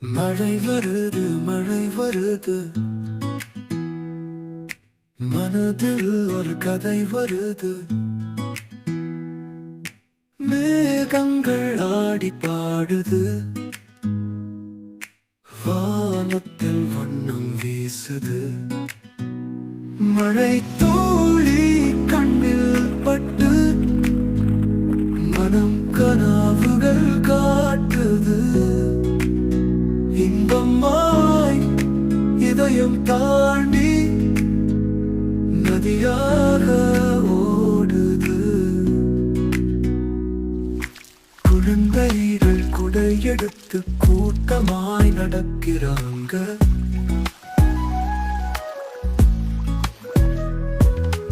மழை வருது மழை வருது, மனதில் ஒரு கதை வருது. மேகங்கள் ஆடி பாடுது, வானத்தில் வண்ணம் வீசுது. மழை தூளி கண்ணில் பட்டு மனம் கனவுகள் காட்டுது. இன்பமாய் இதயம் தாண்டி நதியாக ஓடுது. குழந்தைகள் குடையெடுத்து கூட்டமாய் நடக்கிறாங்க.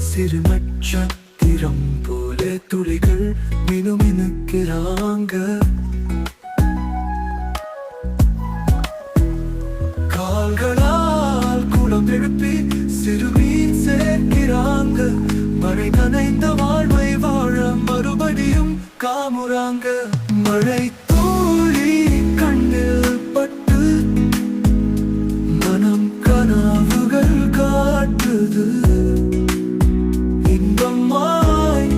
சிறு நட்சத்திரம் போல துளிகள் மினுமினுக்கிறாங்க. கால்களால் குளம் எழுப்பி சிறுமீன் சேர்க்கிறாங்க. மழை நனைந்த வாழ்வை வாழ மறுபடியும் காமுறாங்க. மழை தூளி கண்ணில் பட்டு மனம் கனவுகள் காட்டுது. இன்பமாய்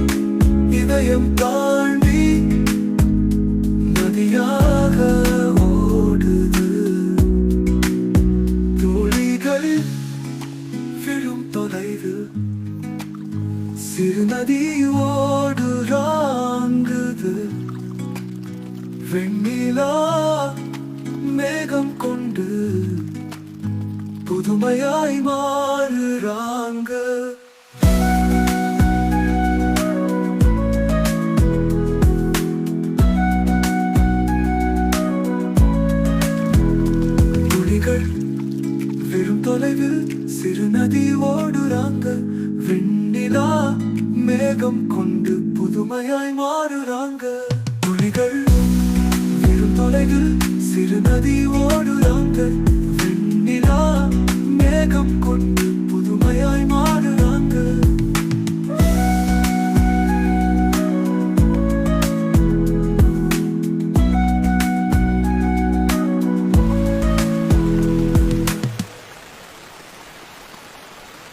இதயம் தாண்டி நதியாக ஓடுது. துளிகள் விழும் தொலைவு சிறு நதி ஓடுறாங்குது. வெண்ணிலா மேகம் கொண்டு புதுமையாய் மாறுறாங்க. துளிகள் விழும் தொலைவில் சிறு நதி ஓடுறாங்க. வெண்ணிலா மேகம் கொண்டு புதுமையாய் மாறுறாங்க. துளிகள் விழும் தொலைவில் சிறு நதி ஓடுறாங்க.